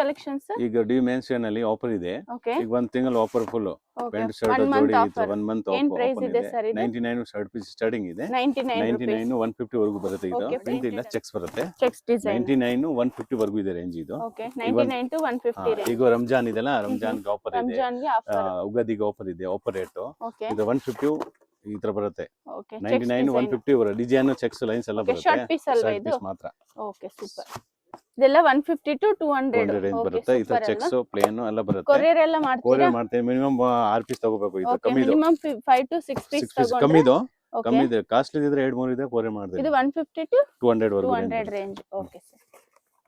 Collections ಈಗ D mention ಅಲ್ಲಿ offer ಇದೆ. ಓಕೆ ಈಗ ಒಂದ್ ತಿಂಗಳು offer full okay pant shirt 1 ಜೋಡಿ ಮಂತ್ ಆಫರ್ 1 ಮಂತ್ ಏನ್ ಆಫರ್ ಪ್ರೈಸ್ ಇದೆ ಇದೆ. ಸರ್ ಇದು 99 ಶರ್ಟ್ ಪೀಸ್ ಸ್ಟಾರ್ಟಿಂಗ್ ಇದೆ. 99 ರೂಪೀಸ್ 99 150 ವರೆಗೂ ಬರುತ್ತೆ ಇದು. Okay, ಪ್ರಿಂಟ್ ಇಲ್ಲ ಚೆಕ್ಸ್ ಬರುತ್ತೆ. ಚೆಕ್ಸ್ ಡಿಸೈನ್ 99 150 ವರೆಗೂ ಇದೆ ರೇಂಜ್ ಇದು. ಓಕೆ 99 ಟು 150 ರೇಂಜ್ ಈಗ ರಂಜಾನ್ ಇದೆಲ್ಲ ರಂಜಾನ್ ಗೆ ಆಫರ್ ಇದೆ. ರಂಜಾನ್ ಗೆ ಆಫರ್ ಉಗಾದಿಗೆ ಆಫರ್ ಇದೆ. ಆಫರ್ ರೇಟ್ ಓಕೆ ಇದು 150 ಈ ತರ ಬರುತ್ತೆ. ಓಕೆ 99 150 ಬರುತ್ತೆ. ಡಿಸೈನ್ ಚೆಕ್ಸ್ ಲೈನ್ಸ್ ಎಲ್ಲ ಬರುತ್ತೆ. ಶಾರ್ಟ್ ಪೀಸ್ ಅಲ್ವಾ ಇದು ಪೀಸ್ ಮಾತ್ರ. ಓಕೆ ಸೂಪರ್ ಇದೆಲ್ಲ 150 ಟು 200 ರೇಂಜ್ ಬರುತ್ತೆ. ಈ ತರ ಚೆಕ್ಸ್ ಪ್ಲೇನ್ ಎಲ್ಲ ಬರುತ್ತೆ. ಕೊರಿಯರ್ ಎಲ್ಲ ಮಾಡ್ತೀರಾ? ಕೊರಿಯರ್ ಮಾಡ್ತೀವಿ. ಮಿನಿಮಮ್ 6 ಪೀಸ್ ತಗೋಬೇಕು. ಇದು ಓಕೆ ಕಮ್ಮಿ ಇದು. ಮಿನಿಮಮ್ 5 ಟು 6 ಪೀಸ್ ತಗೊಂಡ್ರೆ ಕಮ್ಮಿ ಇದು. ಓಕೆ ಕಮ್ಮಿ ಇದೆ. ಕಾಸ್ಟ್ಲಿ ಇದ್ರೆ 2 3 ಇದೆ. ಕೊರಿಯರ್ ಮಾಡ್ತೀವಿ. ಇದು 150 ಟು 200 ವರೆಗೂ 200 ರೇಂಜ್ ಓಕೆ ಸರ್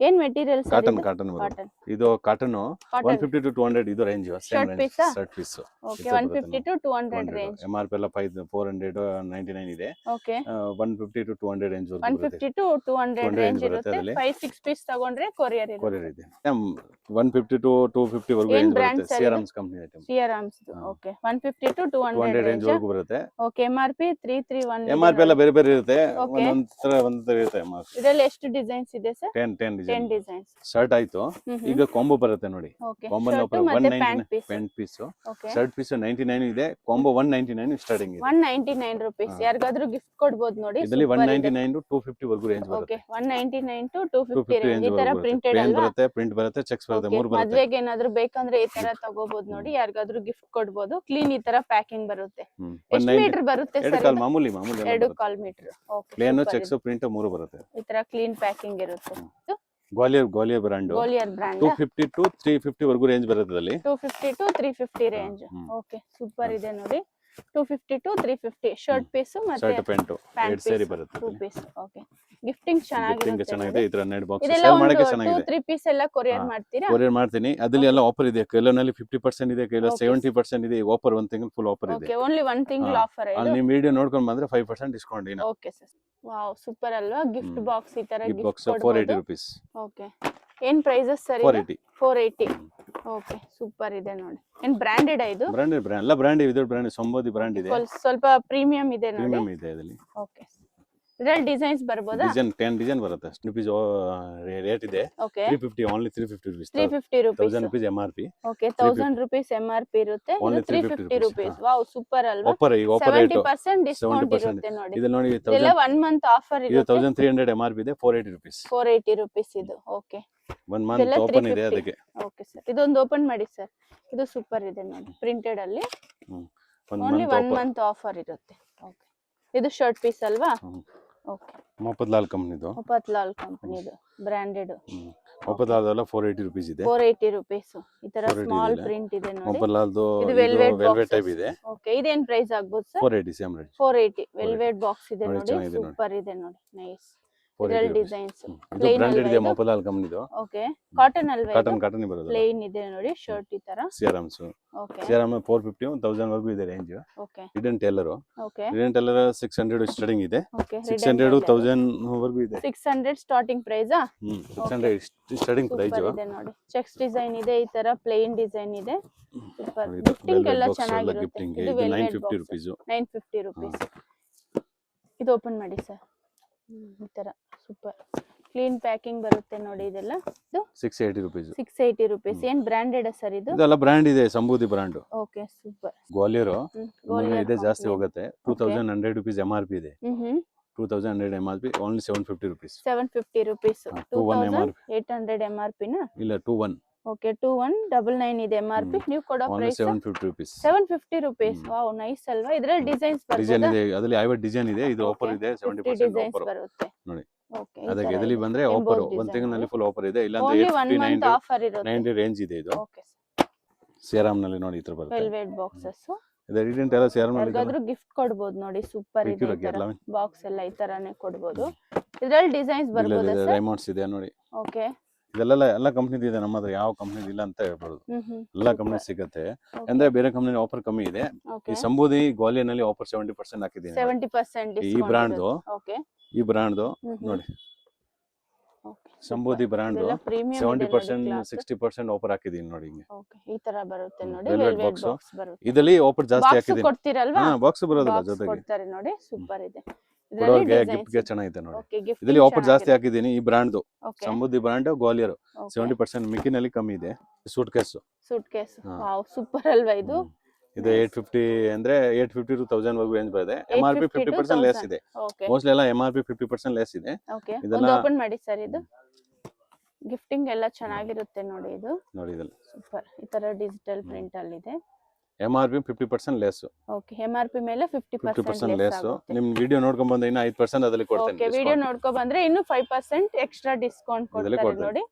ಏನ್ ಮೆಟೀರಿಯಲ್ ಸರ್ ಕಾಟನ್ ಇದು ಕಾಟನ್ ಕಾಟನ್ ಇದು ಕಾಟನ್ 150 ಟು 200 ಇದು range same range shirt piece okay 150 to 200 range MRP ಎಲ್ಲ 499 ಇದೆ. ಓಕೆ 150 ಟು 200 ರೇಂಜ್ ವರೆಗೂ 150 ಟು 200 ರೇಂಜ್ ಇರುತ್ತೆ 5 6 ಪೀಸ್ ತಗೊಂಡ್ರೆ ಕೊರಿಯರ್ ಕೊರಿಯರ್ ಇದೆ. 150 ಟು 250 ವರೆಗೂ ರೇಂಜ್ ಬರುತ್ತೆ. CRMS company item CRMS okay 150 to 200 range ವರೆಗೂ ಬರುತ್ತೆ. ಓಕೆ MRP 331 MRP ಎಲ್ಲ ಬೇರೆ ಬೇರೆ ಇರುತ್ತೆ. ಒಂದೊಂದು ಇರುತ್ತೆ MRP. ಇದರಲ್ಲಿ ಎಷ್ಟು ಡಿಸೈನ್ಸ್ ಇದೆ ಸರ್ 10 10 ಡಿಸೈನ್ಸ್ ಶರ್ಟ್ ಆಯ್ತು. ಈಗ ಕಾಂಬೋ ಬರುತ್ತೆ ನೋಡಿ. Combo pant piece shirt piece 99 ಇದೆ. ಕಾಂಬೋ 199 ಸ್ಟಾರ್ಟಿಂಗ್ ಇದೆ. 199 ರೂಪೀಸ್ ಯಾರಿಗಾದ್ರೂ ಗಿಫ್ಟ್ ಕೊಡಬಹುದು ನೋಡಿ. ಇದರಲ್ಲಿ 199 ಟು 250 ವರೆಗೂ ರೇಂಜ್ ಬರುತ್ತೆ. ಓಕೆ 199 ಟು 250 ರೇಂಜ್ ಈ ತರ ಪ್ರಿಂಟೆಡ್ ಅಲ್ವಾ ಬರುತ್ತೆ. ಪ್ರಿಂಟ್ ಬರುತ್ತೆ ಚೆಕ್ಸ್ ಬರುತ್ತೆ. ಮೂರು ಬರುತ್ತೆ. ಮದುವೆಗೆ ಏನಾದ್ರೂ ಬೇಕಂದ್ರೆ ಈ ತರ ತಗೋಬಹುದು ನೋಡಿ. ಯಾರಿಗಾದ್ರೂ ಗಿಫ್ಟ್ ಕೊಡಬಹುದು. ಕ್ಲೀನ್ ಈ ತರ ಪ್ಯಾಕಿಂಗ್ ಬರುತ್ತೆ. ಎಷ್ಟು ಮೀಟರ್ ಬರುತ್ತೆ ಸರ್? 2 ಮಾಮೂಲಿ 2.5 metre okay plain checks print ಮೂರು ಬರುತ್ತೆ. ಈ ತರ ಕ್ಲೀನ್ ಪ್ಯಾಕಿಂಗ್ ಇರುತ್ತೆ. ಗ್ವಾಲಿಯರ್ ಬ್ರಾಂಡ್ 250 ಟು 350 ವರೆಗೂ ರೇಂಜ್ ಬರುತ್ತೆ. ಅಲ್ಲಿ 250 ಟು 350 ರೇಂಜ್ ಓಕೆ ಸೂಪರ್ ಇದೆ ನೋಡಿ. 250 ಟು 350 ಶರ್ಟ್ ಪೀಸ್ ಮತ್ತೆ ಶರ್ಟ್ ಪ್ಯಾಂಟ್ ಎರಡು ಸೇರಿ ಬರುತ್ತೆ. 2 ಪೀಸ್ ಓಕೆ ಗಿಫ್ಟಿಂಗ್ ಚೆನ್ನಾಗಿದೆ. ಇದರ 12 ಬಾಕ್ಸ್ ಇದೆಲ್ಲ ಸೇಲ್ ಮಾಡಕ್ಕೆ ಚೆನ್ನಾಗಿದೆ. 2-3 ಪೀಸ್ ಎಲ್ಲ ಕೊರಿಯರ್ ಮಾಡ್ತೀರಾ? ಕೊರಿಯರ್ ಮಾಡ್ತೀನಿ. ಅದಲ್ಲಿ ಎಲ್ಲ ಆಫರ್ ಇದೆ. ಕೆಲವನಲ್ಲಿ 50% ಇದೆ, ಕೆಲವು 70% ಇದೆ. ಆಫರ್ ಒಂದು ತಿಂಗಳು ಫುಲ್ ಆಫರ್ ಇದೆ. ಓಕೆ ಓನ್ಲಿ 1 ತಿಂಗಳು ಆಫರ್ ಇದೆ. ಅಲ್ಲಿ ನೀವು ವಿಡಿಯೋ ನೋಡ್ಕೊಂಡು ಬಂದ್ರೆ 5% ಡಿಸ್ಕೌಂಟ್ ಇದೆ. ಓಕೆ ಸರ್ ವಾವ್ ಸೂಪರ್ ಅಲ್ವಾ? ಗಿಫ್ಟ್ ಬಾಕ್ಸ್ ಈ ತರ ಗಿಫ್ಟ್ ಬಾಕ್ಸ್ 480 ರೂಪೀಸ್. ಓಕೆ ಏನ್ ಪ್ರೈಸಸ್ ಸರ್? 480 ಓಕೆ ಸೂಪರ್ ಇದೆ ನೋಡಿ. ಏನ್ ಬ್ರಾಂಡೆಡ್ ಇದು? ಬ್ರಾಂಡೆಡ್ ಎಲ್ಲ ಬ್ರಾಂಡ್ ಇದೆ. ಬ್ರಾಂಡ್ ಸಂಬೋಧಿ ಬ್ರಾಂಡ್ ಇದೆ. ಸ್ವಲ್ಪ ಪ್ರೀಮಿಯಂ ಇದೆ ನೋಡಿ. ಪ್ರೀಮಿಯಂ ಇದೆ ಅದರಲ್ಲಿ. ಓಕೆ ಇದರಲ್ಲಿ ಡಿಸೈನ್ಸ್ ಬರಬಹುದಾ? 10 ಡಿಸೈನ್ ಬರುತ್ತೆ. ರೂಪೀಸ್ ರೇಟ್ ಇದೆ. Okay 350 only 350 rupees. 350 rupees 1000 rupees MRP. Okay 1000 rupees MRP ಇರುತ್ತೆ. ಇದು 350 ರೂಪೀಸ್. ವಾವ್ ಸೂಪರ್ ಅಲ್ವಾ? ಆಫರ್ ಈಗ ಆಫರ್ ರೇಟ್ 70% ಡಿಸ್ಕೌಂಟ್ ಇರುತ್ತೆ ನೋಡಿ. ಇದು ನೋಡಿ ಇದೆಲ್ಲ 1 ಮಂತ್ ಆಫರ್ ಇದು ಇರುತ್ತೆ. 1300 MRP ಇದೆ. 480 ರೂಪೀಸ್. 480 ರೂಪೀಸ್ ಇದು ಓಕೆ 1 ಮಂತ್ ಓಪನ್ ಇದೆ ಅದಕ್ಕೆ. ಓಕೆ ಸರ್ ಇದೊಂದು ಓಪನ್ ಮಾಡಿ ಸರ್. ಇದು ಸೂಪರ್ ಇದೆ ನೋಡಿ. ಪ್ರಿಂಟೆಡ್ ಅಲ್ಲಿ ಓನ್ಲಿ 1 ಮಂತ್ ಆಫರ್ ಇರುತ್ತೆ. ಓಕೆ ಇದು ಶರ್ಟ್ ಪೀಸ್ ಅಲ್ವಾ? ಓಕೆ ಮೊಪತ್ಲಾಲ್ ಕಂಪನಿದು. ಮೊಪತ್ಲಾಲ್ ಕಂಪನಿದು ಬ್ರಾಂಡೆಡ್. ಮೊಪತ್ಲಾಲ್ ಎಲ್ಲ 480 ರೂಪೀಸ್ ಇದೆ. 480 ರೂಪೀಸ್ ಈ ತರ ಸ್ಮಾಲ್ ಪ್ರಿಂಟ್ ಇದೆ ನೋಡಿ. ಮೊಪತ್ಲಾಲ್ದು ಇದು ವೆಲ್ವೆಟ್ ಟೈಪ್ ಇದೆ. ಓಕೆ ಇದೇನ್ ಪ್ರೈಸ್ ಆಗ್ಬೋದು sir? 480 same rate. 480 velvet box ಇದೆ ನೋಡಿ. ಸೂಪರ್ ಇದೆ ನೋಡಿ. ನೈಸ್ ಇದರಲ್ಲಿ ಡಿಸೈನ್ಸ್ ಇದು ಬ್ರಾಂಡೆಡ್ ಇದೆ. ಮೊಪತ್ಲಾಲ್ ಕಂಪನಿದು. ಓಕೆ ಕಾಟನ್ ಅಲ್ವಾ? ಕಾಟನ್ ಬರೋದು. ಪ್ಲೇನ್ ಇದೆ ನೋಡಿ ಶರ್ಟ್ ಈ ತರ. ಸಿಆರ್ಎಮ್ಸ್ ಓಕೆ ಸಿಆರ್ಎಮ್ 450 1000 ವರೆಗೂ ಇದೆ range. Okay hidden tailor okay 600 starting ಇದೆ. ಓಕೆ 600 1000 ವರೆಗೂ ಇದೆ. 600 ಸ್ಟಾರ್ಟಿಂಗ್ ಪ್ರೈಸ್ 600 ಸ್ಟಾರ್ಟಿಂಗ್ ಪ್ರೈಸ್ ಇದೆ ನೋಡಿ. ಚೆಕ್ಸ್ ಡಿಸೈನ್ ಇದೆ ಈ ತರ ಪ್ಲೇನ್ ಡಿಸೈನ್ ಇದೆ. ಸೂಪರ್ ಗಿಫ್ಟಿಂಗ್ ಎಲ್ಲ ಚೆನ್ನಾಗಿರುತ್ತೆ. ಇದು 950 ರೂಪೀಸ್. 950 ರೂಪೀಸ್. ಇದು ಓಪನ್ ಮಾಡಿ ಸರ್. ಈ ತರ ಸೂಪರ್ ಕ್ಲೀನ್ ಪ್ಯಾಕಿಂಗ್ ಬರುತ್ತೆ ನೋಡಿ. ಇದೆಲ್ಲ ಇದು 680 ರೂಪೀಸ್. 680 ರೂಪೀಸ್. ಏನ್ ಬ್ರಾಂಡೆಡ್ ಸರ್ ಇದು? ಇದೆಲ್ಲ ಬ್ರಾಂಡ್ ಇದೆ. Sambodhi brand. Okay super. Gwalior ಇದೆ ಜಾಸ್ತಿ ಹೋಗುತ್ತೆ. 2100 ರೂಪೀಸ್ MRP ಇದೆ. 2100 MRP only 750 rupees. 750 rupees. 2800 MRP ನ ಇಲ್ಲ 21. ಓಕೆ 2199 ಇದೆ MRP. ನೀವು ಕೊಡೋ price 750 rupees. 750 rupees. Wow nice ಅಲ್ವಾ? ಇದರಲ್ಲಿ ಡಿಸೈನ್ಸ್ ಬರುತ್ತೆ. ಡಿಸೈನ್ ಇದೆ. ಅದರಲ್ಲಿ 50 ಡಿಸೈನ್ ಇದೆ. ಇದು ಆಫರ್ ಇದೆ. 70% ಆಫರ್ ಬರುತ್ತೆ ನೋಡಿ. ಓಕೆ ಅದಕ್ಕೆ ಇದರಲ್ಲಿ ಬಂದ್ರೆ ಆಫರ್ ಒಂದು ತಿಂಗಳಲ್ಲಿ ಫುಲ್ ಆಫರ್ ಇದೆ. ಇಲ್ಲ ಅಂದ್ರೆ 1 ಆಫರ್ ಇರುತ್ತೆ. 90 ರೇಂಜ್ ಇದೆ ಇದು. ಓಕೆ ಸಿಆರ್ಎಂ ನಲ್ಲಿ ನೋಡಿ ಈ ತರ ಬರುತ್ತೆ. Velvet boxes. ಇದು ರಿಡೆಂಟ್ ಎಲ್ಲ ಸಿಆರ್ಎಂ ನಲ್ಲಿ ಯಾರಿಗಾದ್ರೂ ಗಿಫ್ಟ್ ಕೊಡಬಹುದು ನೋಡಿ. ಸೂಪರ್ ಇದೆ. ಬಾಕ್ಸ್ ಎಲ್ಲ ಈ ತರಾನೇ ಕೊಡಬಹುದು. ಇದರಲ್ಲಿ ಡಿಸೈನ್ಸ್ ಬರಬಹುದು ಸರ್. ಡೈಮಂಡ್ಸ್ ಇದೆ ನೋಡಿ. ಓಕೆ ಇದೆಲ್ಲ ಎಲ್ಲ ಕಂಪನಿ ಇದೆ. ನಮ್ಮ ಹತ್ರ ಯಾವ ಕಂಪನಿ ಇಲ್ಲ ಅಂತ ಹೇಳ್ಬೋದು. ಎಲ್ಲ ಕಂಪನಿ ಸಿಗುತ್ತೆ. ಅಂದ್ರೆ ಬೇರೆ ಕಂಪನಿ ಆಫರ್ ಕಮ್ಮಿ ಇದೆ. ಈ ಸಂಬೋಧಿ ಗ್ವಾಲಿಯರ್ ನಲ್ಲಿ ಆಫರ್ 70% ಹಾಕಿದ್ದೀನಿ. 70% ಈ ಬ್ರಾಂಡ್ ಓಕೆ ಈ ಬ್ರಾಂಡ್ ನೋಡಿ. ಸಂಬೋಧಿ ಬ್ರಾಂಡ್ 70% 60% ಆಫರ್ ಹಾಕಿದೀನಿ ನೋಡಿ. ಹಿಂಗೆ ಓಕೆ ಈ ತರ ಬರುತ್ತೆ ನೋಡಿ. ವೆಲ್ವೆಟ್ ಬಾಕ್ಸ್ ಬರುತ್ತೆ. ಇದರಲ್ಲಿ ಆಫರ್ ಜಾಸ್ತಿ ಹಾಕಿದೀನಿ. ಕೊಡ್ತೀರಲ್ವಾ? ಬಾಕ್ಸ್ ಬರೋದಿಲ್ಲ ಜೊತೆಗೆ ಕೊಡ್ತಾರೆ ನೋಡಿ. ಸೂಪರ್ ಇದೆ. ಕೊಡೋರ್ಗೆ ಗಿಫ್ಟ್ ಗೆ ಚೆನ್ನಾಗಿದೆ ನೋಡಿ. ಓಕೆ ಗಿಫ್ಟ್ ಇದರಲ್ಲಿ ಆಫರ್ ಜಾಸ್ತಿ ಹಾಕಿದ್ದೀನಿ ಈ ಬ್ರಾಂಡ್ ಓಕೆ ಸಮೃದ್ಧಿ ಬ್ರಾಂಡ್ ಗ್ವಾಲಿಯರ್ 70% ಮಿಕ್ಕಿನಲ್ಲಿ ಕಮ್ಮಿ ಇದೆ. ಸೂಟ್ ಕೇಸ್ ವಾವ್ ಸೂಪರ್ ಅಲ್ವಾ ಇದು. ಇದು 850 ಅಂದ್ರೆ 850 to 1000 ವರೆಗೂ ರೇಂಜ್ ಬರುತ್ತೆ. MRP 50% ಲೆಸ್ ಇದೆ. ಮೋಸ್ಟ್ಲಿ ಎಲ್ಲ MRP 50% ಲೆಸ್ ಇದೆ. ಓಕೆ ಒಂದು ಓಪನ್ ಮಾಡಿ ಸರ್. ಇದು ಗಿಫ್ಟಿಂಗ್ ಎಲ್ಲ ಚೆನ್ನಾಗಿರುತ್ತೆ ನೋಡಿ. ಇದು ನೋಡಿ ಇದೆಲ್ಲ ಸೂಪರ್. ಈ ತರ ಡಿಜಿಟಲ್ ಪ್ರಿಂಟ್ ಅಲ್ಲಿ ಇದೆ. MRP 50% less. ಓಕೆ MRP ಮೇಲೆ 50% ಲೆಸ್. ನಿಮ್ ವಿಡಿಯೋ ನೋಡ್ಕೊಂಡ್ ಬಂದ್ರೆ ಇನ್ನು 5% ಅದರಲ್ಲಿ ಕೊಡ್ತೇನೆ. ಓಕೆ ವಿಡಿಯೋ ನೋಡ್ಕೊಂಡ್ ಬಂದ್ರೆ ಇನ್ನು 5% ಎಕ್ಸ್ಟ್ರಾ ಡಿಸ್ಕೌಂಟ್ ಕೊಡ್ತಾರೆ ನೋಡಿ.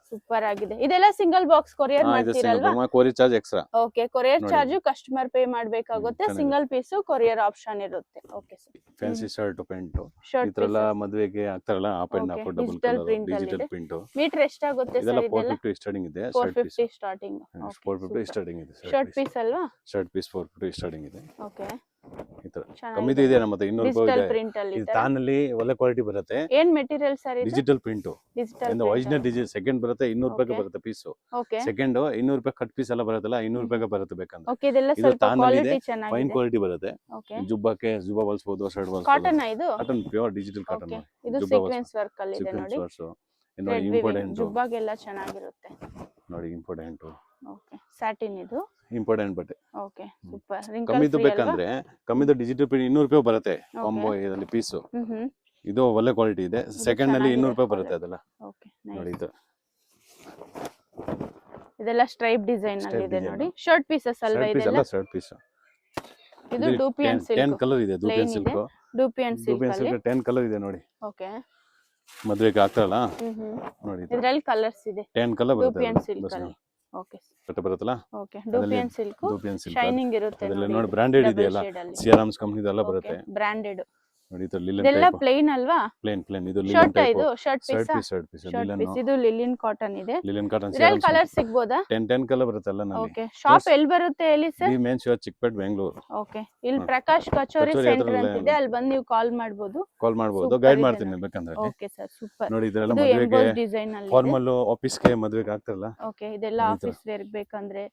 ಸೂಪರ್ ಆಗಿದೆ. ಇದೆಲ್ಲ ಸಿಂಗಲ್ ಬಾಕ್ಸ್ ಕೊರಿಯರ್ ಮಾಡ್ತೀರಲ್ವಾ? Courier charge extra. Okay courier charge customer pay ಮಾಡಬೇಕಾಗುತ್ತೆ. ಸಿಂಗಲ್ ಪೀಸ್ ಕೊರಿಯರ್ ಆಪ್ಷನ್ ಇರುತ್ತೆ. Okay sir. Fancy shirt pant ಇತರೆಲ್ಲ ಮದುವೆಗೆ ಆಗ್ತಾರಲ್ಲ up and up double colour digital print. Metre ಎಷ್ಟಾಗುತ್ತೆ ಸರ್ ಇದೆಲ್ಲ? 450 ಸ್ಟಾರ್ಟಿಂಗ್ ಇದೆ. 450 ಸ್ಟಾರ್ಟಿಂಗ್. 450 ಸ್ಟಾರ್ಟಿಂಗ್ ಇದೆ. ಶರ್ಟ್ ಪೀಸ್ ಅಲ್ವಾ? ಶರ್ಟ್ ಪೀಸ್ 450 ಸ್ಟಾರ್ಟಿಂಗ್ ಇದೆ. ಓಕೆ ಇತರ ಕಮ್ಮಿದು ಇದೆ ನಮ್ಮ ಹತ್ರ 200 ರೂಪಾಯಿ ಇದೆ. ಇದು ತಾನಲ್ಲಿ ಒಳ್ಳೆ ಕ್ವಾಲಿಟಿ ಬರುತ್ತೆ. ಏನ್ ಮೆಟೀರಿಯಲ್ ಸರ್ ಇದು? Digital print. ಅಂದ್ರೆ ಒರಿಜಿನಲ್ ಡಿಜಿಟಲ್ ಸೆಕೆಂಡ್ ಬರುತ್ತೆ 200 ರೂಪಾಯಿಗೆ ಬರುತ್ತೆ ಪೀಸ್. ಸೆಕೆಂಡ್ 200 ರೂಪಾಯಿ ಕಟ್ ಪೀಸ್ ಎಲ್ಲ ಬರುತ್ತಲ್ಲ 200 ರೂಪಾಯಿಗೆ ಬರುತ್ತೆ ಬೇಕಂದ್ರೆ. ಓಕೆ ಇದೆಲ್ಲ ಸ್ವಲ್ಪ ಕ್ವಾಲಿಟಿ ಚೆನ್ನಾಗಿದೆ. ಫೈನ್ ಕ್ವಾಲಿಟಿ ಬರುತ್ತೆ. ಜುಬ್ಬಕ್ಕೆ ಜುಬ್ಬಾ ಬಳಸಬಹುದು, ಶರ್ಟ್ ಬಳಸಬಹುದು. ಕಾಟನ್ ಇದು? Cotton pure digital cotton. ಇದು ಸೀಕ್ವೆನ್ಸ್ ವರ್ಕ್ ಅಲ್ಲಿ ಇದೆ ನೋಡಿ. ಇಂಪಾರ್ಟೆಂಟ್ ಜುಬ್ಬಾಗೆಲ್ಲ ಚೆನ್ನಾಗಿರುತ್ತೆ ನೋಡಿ. ಇಂಪಾರ್ಟೆಂಟ್. ಓಕೆ ಸ್ಯಾಟಿನ್ ಇದು ಇಂಪಾರ್ಟೆಂಟ್ ಬಟ್ಟೆ. Okay super. ಕಮ್ಮಿದು ಬೇಕಂದ್ರೆ ಕಮ್ಮಿದು ಡಿಜಿಟಲ್ ಪ್ರಿಂಟ್ 200 ರೂಪಾಯಿ ಬರುತ್ತೆ ಕಾಂಬೋ ಇದರಲ್ಲಿ ಪೀಸ್. ಇದು ಒಳ್ಳೆ ಕ್ವಾಲಿಟಿ ಇದೆ. ಸೆಕೆಂಡ್ ನಲ್ಲಿ 200 ರೂಪಾಯಿ ಬರುತ್ತೆ ಅದೆಲ್ಲ. ಓಕೆ ನೋಡಿ ಇದು ಇದೆಲ್ಲ ಸ್ಟ್ರೈಪ್ ಡಿಸೈನ್ ಅಲ್ಲಿ ಇದೆ ನೋಡಿ. ಶರ್ಟ್ ಪೀಸಸ್ ಅಲ್ವಾ ಇದೆಲ್ಲ? Shirt piece. ಇದು ಡೂಪಿಯನ್ ಸಿಲ್ಕ್ 10 ಕಲರ್ ಇದೆ. ಡೂಪಿಯನ್ ಸಿಲ್ಕ್. ಡೂಪಿಯನ್ ಸಿಲ್ಕ್ ಅಲ್ಲಿ 10 ಕಲರ್ ಇದೆ ನೋಡಿ. ಓಕೆ ಮದುವೆಗೆ ಆಗ್ತಾರಲ್ಲ ನೋಡಿ. ಇದರಲ್ಲಿ ಕಲರ್ಸ್ ಇದೆ. 10 ಕಲರ್ ಬರುತ್ತೆ ಡೂಪಿಯನ್ ಸಿಲ್ಕ್ ಅಲ್ಲಿ. ಓಕೆ ಬಟ್ಟೆ ಬರುತ್ತಲ್ಲ. ಓಕೆ ಡೂಪಿಯನ್ ಸಿಲ್ಕ್ ಶೈನಿಂಗ್ ಇರುತ್ತೆ ನೋಡಿ. ಬ್ರಾಂಡೆಡ್ ಇದೆ ಎಲ್ಲ. ಸಿಆರ್ಎಮ್ಸ್ ಕಂಪನಿ ಎಲ್ಲ ಬರುತ್ತೆ. ಬ್ರಾಂಡೆಡ್ ನೋಡಿ. ಇದು ಲಿಲನ್ ಇದೆಲ್ಲ ಪ್ಲೇನ್ ಅಲ್ವಾ? ಪ್ಲೇನ್ ಇದು ಲಿಲನ್ ಟೈಪ್. ಇದು ಶರ್ಟ್ ಪೀಸ್ ಲಿಲನ್. ಇದು ಲಿಲನ್ ಕಾಟನ್ ಇದೆ. ಲಿಲನ್ ಕಾಟನ್ ಇದರಲ್ಲಿ ಕಲರ್ ಸಿಗಬಹುದಾ? 10 ಕಲರ್ ಬರುತ್ತೆ ಎಲ್ಲ ನಲ್ಲಿ. ಓಕೆ ಶಾಪ್ ಎಲ್ಲಿ ಬರುತ್ತೆ ಹೇಳಿ ಸರ್? ಈ main shop Chikkapete Bengaluru. Okay ಇಲ್ಲಿ ಪ್ರಕಾಶ್ ಕಚೋರಿ ಸೆಂಟರ್ ಅಂತ ಇದೆ. ಅಲ್ಲಿ ಬಂದು ನೀವು ಕಾಲ್ ಮಾಡಬಹುದು. ಗೈಡ್ ಮಾಡ್ತೀನಿ ಬೇಕಂದ್ರೆ. Okay sir super. ನೋಡಿ ಇದೆಲ್ಲ ಮದುವೆಗೆ ಡಿಸೈನ್ ಅಲ್ಲಿ ಫಾರ್ಮಲ್ ಆಫೀಸ್ ಗೆ ಮದುವೆಗೆ ಆಗ್ತಾರಲ್ಲ. ಓಕೆ ಇದೆಲ್ಲ ಆಫೀಸ್ ವೇರ್ ಬೇಕಂದ್ರೆ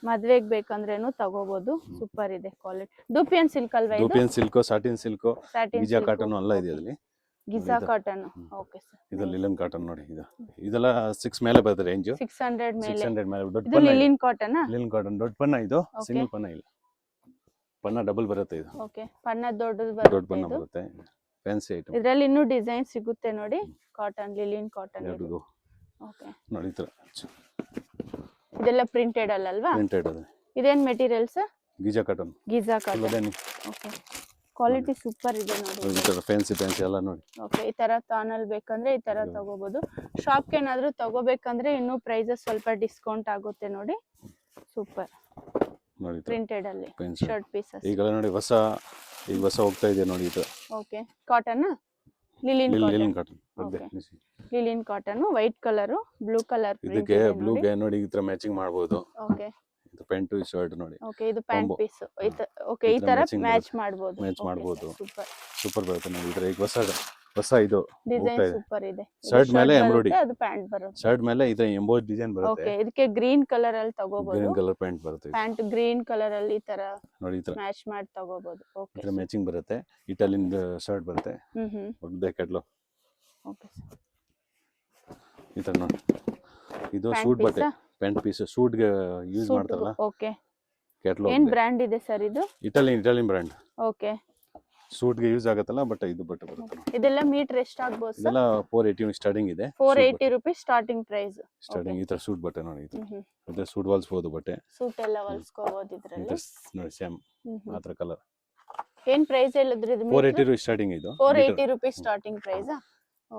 ಮದ್ವೆಗ್ ಬೇಕಂದ್ರೇನು ತಗೋಬಹುದು. ಸೂಪರ್ ಇದೆ ಕ್ವಾಲಿಟಿ. ಡೂಪಿಯನ್ ಸಿಲ್ಕ್ ಅಲ್ವಾ ಇದು? Dupion silk, satin silk, ಗಿಜಾ cotton ಎಲ್ಲ ಇದೆ ಅದರಲ್ಲಿ. ಗಿಜಾ ಕಾಟನ್. Okay sir. ಇದು ಲಿಲನ್ ಕಾಟನ್ ನೋಡಿ. ಇದೆಲ್ಲ 6 ಮೇಲೆ ಬರುತ್ತೆ ರೇಂಜ್. 600 ಮೇಲೆ. 600 ಮೇಲೆ ದೊಡ್ಡ ಇದು ಲಿಲನ್ ಕಾಟನ್. ಲಿಲನ್ ಕಾಟನ್ ದೊಡ್ಡ ಪನ್ನ. ಇದು ಸಿಂಗಲ್ ಪನ್ನ ಇಲ್ಲ. ಪನ್ನ ಡಬಲ್ ಬರುತ್ತೆ ಇದು. ಓಕೆ ಪನ್ನ ದೊಡ್ಡದು ಬರುತ್ತೆ. ದೊಡ್ಡ ಪನ್ನ ಬರುತ್ತೆ. Fancy item. ಇದರಲ್ಲಿ ಇನ್ನೂ ಡಿಸೈನ್ ಸಿಗುತ್ತೆ ನೋಡಿ. ಕಾಟನ್ ಲಿಲನ್ ಕಾಟನ್ ಇದು. ಓಕೆ ನೋಡಿ ತರ ಇದೆಲ್ಲ ಪ್ರಿಂಟೆಡ್ ಅಲ್ವಾ? ಪ್ರಿಂಟೆಡ್ ಅದು. ಇದೇನ್ material sir? Giza cotton. Giza cotton. Okay quality super ಇದೆ ನೋಡಿ. ಈ ತರ ಫ್ಯಾನ್ಸಿ ಎಲ್ಲ ನೋಡಿ. ಓಕೆ ಈ ತರ ತಾನಲ್ಲಿ ಬೇಕಂದ್ರೆ ಈ ತರ ತಗೋಬಹುದು. ಶಾಪ್ಗೆ ಏನಾದ್ರೂ ತಗೋಬೇಕಂದ್ರೆ ಇನ್ನೂ ಪ್ರೈಸಸ್ ಸ್ವಲ್ಪ ಡಿಸ್ಕೌಂಟ್ ಆಗುತ್ತೆ ನೋಡಿ. ಸೂಪರ್ ನೋಡಿ. ಪ್ರಿಂಟೆಡ್ ಅಲ್ಲಿ ಶರ್ಟ್ ಪೀಸಸ್. ಈಗ ನೋಡಿ ಹೊಸ ಹೋಗ್ತಾ ಇದೆ ನೋಡಿ ಇದು. Okay cotton linen cotton. Linen cotton white colour blue colour. ಇದಕ್ಕೆ ಬ್ಲೂಗೆ ನೋಡಿ ಈ ತರ ಮ್ಯಾಚಿಂಗ್ ಮಾಡಬಹುದು. ಓಕೆ ಇದು ಪ್ಯಾಂಟ್ ಶರ್ಟ್ ನೋಡಿ. ಓಕೆ ಇದು ಪ್ಯಾಂಟ್ ಪೀಸ್. ಓಕೆ ಈ ತರ ಮ್ಯಾಚ್ ಮಾಡಬಹುದು. ಸೂಪರ್ ಬರುತ್ತೆ ನೋಡಿ. ಇದರ ಈಗ ಹೊಸ ಇದು ಡಿಸೈನ್ ಸೂಪರ್ ಇದೆ. ಶರ್ಟ್ ಮೇಲೆ ಎಂಬ್ರಾಯ್ಡರಿ. ಅದು ಪ್ಯಾಂಟ್ ಬರುತ್ತೆ. ಶರ್ಟ್ ಮೇಲೆ ಇದರ ಎಂಬೋಸ್ ಡಿಸೈನ್ ಬರುತ್ತೆ. ಓಕೆ ಇದಕ್ಕೆ ಗ್ರೀನ್ ಕಲರ್ ಅಲ್ಲಿ ತಗೋಬಹುದು. ಗ್ರೀನ್ ಕಲರ್ ಪ್ಯಾಂಟ್ ಬರುತ್ತೆ. ಪ್ಯಾಂಟ್ ಗ್ರೀನ್ ಕಲರ್ ಅಲ್ಲಿ ಈ ತರ ನೋಡಿ. ಈ ತರ ಮ್ಯಾಚ್ ಮಾಡಿ ತಗೋಬಹುದು. ಓಕೆ ಇದರ ಮ್ಯಾಚಿಂಗ್ ಬರುತ್ತೆ. ಇಟಾಲಿಯನ್ ಶರ್ಟ್ ಬರುತ್ತೆ. ಒಳ್ಳೆ ಕ್ಯಾಟಲಾಗ್. ಓಕೆ ಈ ತರ ನೋಡಿ. ಇದು ಸೂಟ್ ಬಟ್ಟೆ ಪ್ಯಾಂಟ್ ಪೀಸ್ ಸೂಟ್ ಗೆ ಯೂಸ್ ಮಾಡ್ತಾರಲ್ಲ. Okay catalogue. ಏನ್ ಬ್ರ್ಯಾಂಡ್ ಇದೆ ಸರ್ ಇದು? Italian brand. ಓಕೆ ಸೂಟ್ ಗೆ ಯೂಸ್ ಆಗುತ್ತಲ್ಲ ಬಟ್ ಇದು ಬಟ್ಟೆ ಬರುತ್ತೆ. ಇದೆಲ್ಲ ಮೀಟರ್ ಎಷ್ಟು ಆಗಬಹುದು ಸರ್? ಇದೆಲ್ಲ 480 ಸ್ಟಾರ್ಟಿಂಗ್ ಇದೆ. 480 ರೂಪಾಯಿ ಸ್ಟಾರ್ಟಿಂಗ್ ಪ್ರೈಸ್. ಸ್ಟಾರ್ಟಿಂಗ್ ಈ ತರ ಸೂಟ್ ಬಟ್ಟೆ ನೋಡಿ. ಇದು ಸೂಟ್ ಹೊಲ್ಸಬಹುದು ಬಟ್ಟೆ. ಸೂಟ್ ಎಲ್ಲ ಹೊಲ್ಸ್ಕೋಬಹುದು ಇದರಲ್ಲಿ. ನೋಡಿ ಸೇಮ್ ಆ ತರ ಕಲರ್. ಏನ್ ಪ್ರೈಸ್ ಹೇಳಿದ್ರಿ ಇದು? 480 ರೂಪಾಯಿ ಸ್ಟಾರ್ಟಿಂಗ್ ಇದು. 480 ರೂಪಾಯಿ ಸ್ಟಾರ್ಟಿಂಗ್ ಪ್ರೈಸ್.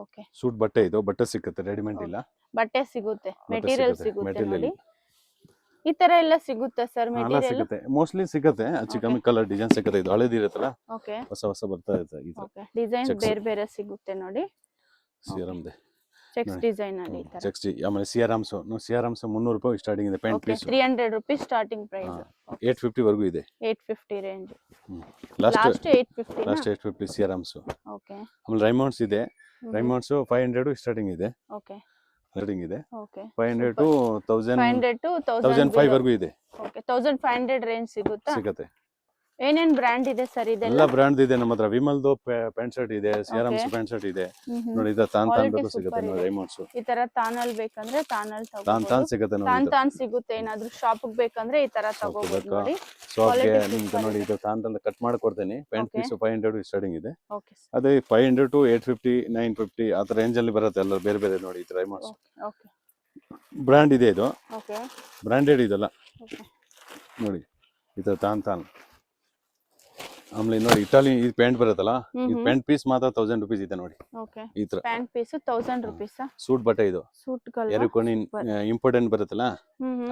ಓಕೆ ಸೂಟ್ ಬಟ್ಟೆ ಇದು. ಬಟ್ಟೆ ಸಿಗುತ್ತೆ ರೆಡಿಮೇಡ್ ಇಲ್ಲ. ಬಟ್ಟೆ ಸಿಗುತ್ತೆ. ಮೆಟೀರಿಯಲ್ ಸಿಗುತ್ತೆ ನೋಡಿ. ಈ ತರ ಎಲ್ಲ ಸಿಗುತ್ತೆ ಸರ್ ಮೆಟೀರಿಯಲ್? ಸಿಗುತ್ತೆ ಮೋಸ್ಟ್ಲಿ ಸಿಗುತ್ತೆ. ಕಮ್ಮಿ ಕಲರ್ ಡಿಸೈನ್ ಸಿಗುತ್ತೆ. ಇದು ಹಳೇದು ಇರುತ್ತಲ್ಲ. ಓಕೆ ಹೊಸ ಬರ್ತಾ ಇದೆ ಇದು. ಓಕೆ ಡಿಸೈನ್ ಬೇರೆ ಸಿಗುತ್ತೆ ನೋಡಿ. ಸಿಆರ್ಎಂ ದೆ ಚೆಕ್ಸ್ ಡಿಸೈನ್ ಅಲ್ಲಿ ಈ ತರ. ಚೆಕ್ಸ್ ಆಮೇಲೆ ಸಿಆರ್ಎಮ್ಸ್ 300 ರೂಪಾಯಿ ಸ್ಟಾರ್ಟಿಂಗ್ ಇದೆ ಪ್ಯಾಂಟ್ ಪೀಸ್. 300 ರೂಪಾಯಿ ಸ್ಟಾರ್ಟಿಂಗ್ ಪ್ರೈಸ್. 850 ವರೆಗೂ ಇದೆ. 850 ರೇಂಜ್. Last 850 last 850 ಸಿಆರ್ಎಮ್ಸ್. ಓಕೆ ಆಮೇಲೆ ರೈಮಂಡ್ಸ್ ಇದೆ. ರೈಮಂಡ್ಸ್ 500 ಸ್ಟಾರ್ಟಿಂಗ್ ಇದೆ. ಓಕೆ ಸ್ಟಾರ್ಟಿಂಗ್ ಇದೆ. ಓಕೆ 500 to 1000 500 to 1005 ವರೆಗೂ ಇದೆ. ಓಕೆ 1500 ರೇಂಜ್ ಸಿಗುತ್ತೆ. ಏನೇನ್ ಬ್ರ್ಯಾಂಡ್ ಇದೆ ಸರ್ ಇದೆಲ್ಲ? ಎಲ್ಲ ಬ್ರ್ಯಾಂಡ್ ಇದೆ ನಮ್ಮ ಹತ್ರ. ವಿಮಲ್ದು ಪ್ಯಾಂಟ್ ಶರ್ಟ್ ಇದೆ, ಸಿಯಾರಮ್ಸ್ ಪ್ಯಾಂಟ್ ಶರ್ಟ್ ಇದೆ ನೋಡಿ. ಇದು ತಾನ್ ಸಿಗುತ್ತೆ ನೋಡಿ. ರೈಮಂಡ್ಸ್ ಈ ತರ ತಾನಲ್ಲಿ ಬೇಕಂದ್ರೆ ತಾನಲ್ಲಿ ತಾನ್ ಸಿಗುತ್ತೆ ನೋಡಿ. ತಾನ್ ಸಿಗುತ್ತೆ. ಏನಾದ್ರೂ ಶಾಪ್ ಬೇಕಂದ್ರೆ ಈ ತರ ತಗೋಬಹುದು ನೋಡಿ. ಶಾಪ್ಗೆ ನಿಮ್ಗೆ ನೋಡಿ ಇದು ತಾನ್ ಕಟ್ ಮಾಡಿ ಕೊಡ್ತೀನಿ. ಪ್ಯಾಂಟ್ ಪೀಸ್ 500 ಸ್ಟಾರ್ಟಿಂಗ್ ಇದೆ. ಅದೇ 500 to 850 950 ಆ ತರ ರೇಂಜ್ ಅಲ್ಲಿ ಬರುತ್ತೆ. ಎಲ್ಲ ಬೇರೆ ಬೇರೆ ನೋಡಿ. ಇದು ರೈಮಂಡ್ಸ್ ಬ್ರ್ಯಾಂಡ್ ಇದೆ. ಇದು ಬ್ರಾಂಡೆಡ್ ಇದೆಲ್ಲ ನೋಡಿ. ಇದು ತಾನ್ ಆಮೇಲೆ ನೋಡಿ ಇಟಾಲಿ ಈ ಪ್ಯಾಂಟ್ ಬರುತ್ತಲ್ಲ, ಈ ಪ್ಯಾಂಟ್ ಪೀಸ್ ಮಾತ್ರ 1000 rupees ಇದೆ ನೋಡಿ. ಈ ತರ ಪ್ಯಾಂಟ್ ಪೀಸ್ 1000 rupees. ಸೂಟ್ ಬಟ್ಟೆ ಇದು. ಸೂಟ್ ಕಲರ್ ಎರಿಕೋನಿ ಇಂಪಾರ್ಟೆಂಟ್ ಬರುತ್ತಲ್ಲ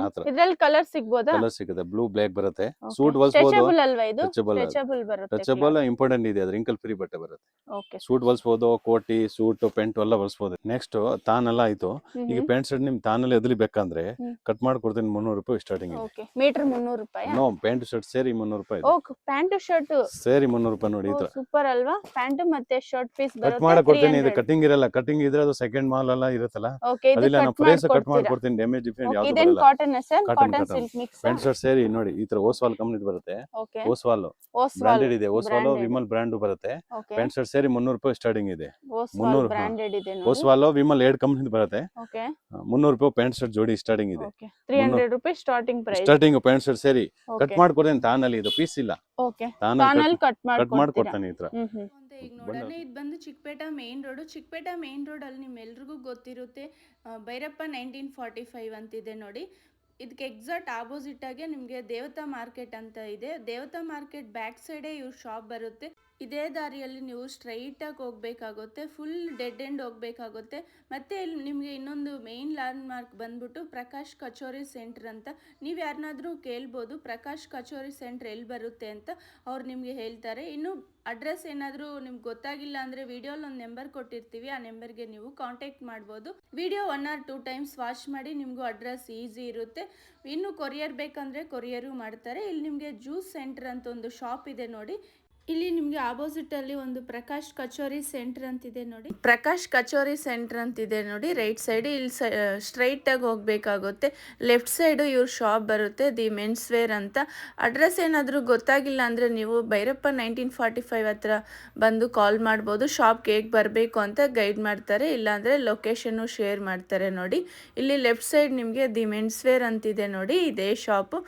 ಆ ತರ. ಇದರಲ್ಲಿ ಕಲರ್ ಸಿಗಬಹುದಾ? ಕಲರ್ ಸಿಗುತ್ತೆ. ಬ್ಲೂ ಬ್ಲಾಕ್ ಬರುತ್ತೆ. ಸೂಟ್ ಹೊಲ್ಸಬಹುದು. ಸ್ಟ್ರೆಚಬಲ್ ಅಲ್ವಾ ಇದು? ಸ್ಟ್ರೆಚಬಲ್ ಬರುತ್ತೆ. ಸ್ಟ್ರೆಚಬಲ್ ಇಂಪಾರ್ಟೆಂಟ್ ಇದೆ. ಅದು ರಿಂಕಲ್ ಫ್ರೀ ಬಟ್ಟೆ ಬರುತ್ತೆ. ಸೂಟ್ ಹೊಲ್ಸಬಹುದು, ಕೋಟಿ ಸೂಟ್ ಪ್ಯಾಂಟ್ ಎಲ್ಲ ಹೊಲ್ಸಬಹುದು. ನೆಕ್ಸ್ಟ್ ತಾನ್ ಎಲ್ಲ ಆಯ್ತು. ಈಗ ಪ್ಯಾಂಟ್ ಶರ್ಟ್ ನಿಮ್ ತಾನಲ್ಲಿ ಎದ್ಲಿ ಬೇಕಂದ್ರೆ ಕಟ್ ಮಾಡಿ ಕೊಡ್ತೀನಿ. 300 ರೂಪಾಯಿ ಸ್ಟಾರ್ಟಿಂಗ್ ಇದೆ. ಮೀಟರ್ 300 ರೂಪಾಯಿ? ನೋ, ಪ್ಯಾಂಟ್ ಶರ್ಟ್ ಸೇರಿ 300 ರೂಪಾಯಿ. ಪ್ಯಾಂಟ್ ಶರ್ಟ್ ಸೇರಿ 300 ರೂಪಾಯಿ ನೋಡಿ. ಈ ತರ ಸೂಪರ್ ಅಲ್ವಾ? ಪ್ಯಾಂಟ್ ಮತ್ತೆ ಶರ್ಟ್ ಪೀಸ್ ಕಟ್ ಮಾಡಿ ಕೊಡ್ತೀನಿ. ಇದು ಕಟಿಂಗ್ ಇರಲ್ಲ. ಕಟಿಂಗ್ ಇದ್ರೆ ಅದು ಸೆಕೆಂಡ್ ಮಾಲ್ ಎಲ್ಲ ಇರುತ್ತಲ್ಲ, ಅದೆಲ್ಲ ನಾನು ಫ್ರೇಸ್ ಕಟ್ ಮಾಡಿ ಕೊಡ್ತೀನಿ. ಡ್ಯಾಮೇಜ್ ಡಿಫರೆಂಟ್ ಯಾವುದು ಬರಲ್ಲ. Cotton sir, cotton silk mix. Pant shirt ಸೇರಿ ನೋಡಿ. ಈ ತರ ಓಸ್ವಾಲ್ ಕಂಪನಿ ಬರುತ್ತೆ. ಓಸ್ವಾಲ್ ಬ್ರಾಂಡೆಡ್ ಇದೆ. ಓಸ್ವಾಲ್ ವಿಮಲ್ ಬ್ರಾಂಡ್ ಬರುತ್ತೆ. ಪ್ಯಾಂಟ್ ಶರ್ಟ್ ಸೇರಿ 300 ರೂಪಾಯಿ ಸ್ಟಾರ್ಟಿಂಗ್ ಇದೆ. 300 ಬ್ರಾಂಡೆಡ್ ಇದೆ. ಓಸ್ವಾಲ್ ವಿಮಲ್ 2 ಕಂಪನಿ ಬರುತ್ತೆ. 300 ರೂಪಾಯಿ ಪ್ಯಾಂಟ್ ಶರ್ಟ್ ಜೋಡಿ ಸ್ಟಾರ್ಟಿಂಗ್ ಇದೆ. 300 ರೂಪಾಯಿ starting price. Starting pant shirt ಸೇರಿ ಕಟ್ ಮಾಡಿ ಕೊಡ್ತೀನಿ. ತಾನಲ್ಲಿ ಇದು ಪೀಸ್ ಇಲ್ಲ. ತಾನಲ್ಲಿ ಕಟ್ ಮಾಡಿ ಕೊಡ್ತಾನೆ. ಈ ತರ ಈಗ ನೋಡೋಣ. ಇದು ಬಂದು ಚಿಕ್ಕಪೇಟ ಮೇನ್ ರೋಡ್. ಚಿಕ್ಕಪೇಟ ಮೇನ್ ರೋಡ್ ಅಲ್ಲಿ ನಿಮ್ಮೆಲ್ರಿಗೂ ಗೊತ್ತಿರುತ್ತೆ ಭೈರಪ್ಪ 1945 ಅಂತಿದೆ ನೋಡಿ. ಇದಕ್ಕೆ ಎಕ್ಸಾಕ್ಟ್ ಆಪೋಸಿಟ್ ಆಗಿ ನಿಮಗೆ ದೇವತಾ ಮಾರ್ಕೆಟ್ ಅಂತ ಇದೆ. ದೇವತಾ ಮಾರ್ಕೆಟ್ ಬ್ಯಾಕ್ ಸೈಡೇ ಇವ್ರ ಶಾಪ್ ಬರುತ್ತೆ. ಇದೇ ದಾರಿಯಲ್ಲಿ ನೀವು ಸ್ಟ್ರೈಟ್ ಆಗಿ ಹೋಗ್ಬೇಕಾಗುತ್ತೆ. ಫುಲ್ ಡೆಡ್ ಎಂಡ್ ಹೋಗ್ಬೇಕಾಗುತ್ತೆ. ಮತ್ತೆ ಇಲ್ಲಿ ನಿಮಗೆ ಇನ್ನೊಂದು ಮೇನ್ ಲ್ಯಾಂಡ್ ಮಾರ್ಕ್ ಬಂದ್ಬಿಟ್ಟು ಪ್ರಕಾಶ್ ಕಚೋರಿ ಸೆಂಟರ್ ಅಂತ. ನೀವು ಯಾರನ್ನಾದ್ರೂ ಕೇಳ್ಬೋದು ಪ್ರಕಾಶ್ ಕಚೋರಿ ಸೆಂಟರ್ ಎಲ್ಲಿ ಬರುತ್ತೆ ಅಂತ. ಅವ್ರು ನಿಮಗೆ ಹೇಳ್ತಾರೆ. ಇನ್ನು ಅಡ್ರೆಸ್ ಏನಾದರೂ ನಿಮ್ಗೆ ಗೊತ್ತಾಗಿಲ್ಲ ಅಂದರೆ ವಿಡಿಯೋಲಿ ಒಂದು ನಂಬರ್ ಕೊಟ್ಟಿರ್ತೀವಿ. ಆ ನಂಬರ್ಗೆ ನೀವು ಕಾಂಟ್ಯಾಕ್ಟ್ ಮಾಡ್ಬೋದು. ವಿಡಿಯೋ 1 or 2 times ವಾಚ್ ಮಾಡಿ ನಿಮಗೂ ಅಡ್ರೆಸ್ ಈಸಿ ಇರುತ್ತೆ. ಇನ್ನು ಕೊರಿಯರ್ ಬೇಕಂದರೆ ಕೊರಿಯರು ಮಾಡ್ತಾರೆ. ಇಲ್ಲಿ ನಿಮಗೆ ಜ್ಯೂಸ್ ಸೆಂಟರ್ ಅಂತ ಒಂದು ಶಾಪ್ ಇದೆ ನೋಡಿ. ಇಲ್ಲಿ ನಿಮಗೆ ಆಪೋಸಿಟ್ ಅಲ್ಲಿ ಒಂದು ಪ್ರಕಾಶ್ ಕಚೋರಿ ಸೆಂಟರ್ ಅಂತಿದೆ ನೋಡಿ. ಪ್ರಕಾಶ್ ಕಚೋರಿ ಸೆಂಟರ್ ಅಂತಿದೆ ನೋಡಿ. ರೈಟ್ ಸೈಡ್ ಇಲ್ಲಿ ಸ್ಟ್ರೈಟ್ ಆಗಿ ಹೋಗ್ಬೇಕಾಗುತ್ತೆ. ಲೆಫ್ಟ್ ಸೈಡು ಇವ್ರ ಶಾಪ್ ಬರುತ್ತೆ, ದಿ ಮೆನ್ಸ್ ವೇರ್ ಅಂತ. ಅಡ್ರೆಸ್ ಏನಾದರೂ ಗೊತ್ತಾಗಿಲ್ಲ ಅಂದರೆ ನೀವು ಭೈರಪ್ಪ 1945 ಹತ್ರ ಬಂದು ಕಾಲ್ ಮಾಡ್ಬೋದು. ಶಾಪ್ಗೆ ಹೇಗೆ ಬರಬೇಕು ಅಂತ ಗೈಡ್ ಮಾಡ್ತಾರೆ. ಇಲ್ಲಾಂದರೆ ಲೊಕೇಶನ್ನು ಶೇರ್ ಮಾಡ್ತಾರೆ ನೋಡಿ. ಇಲ್ಲಿ ಲೆಫ್ಟ್ ಸೈಡ್ ನಿಮಗೆ ದಿ ಮೆನ್ಸ್ ವೇರ್ ಅಂತಿದೆ ನೋಡಿ. ಇದೇ ಶಾಪು.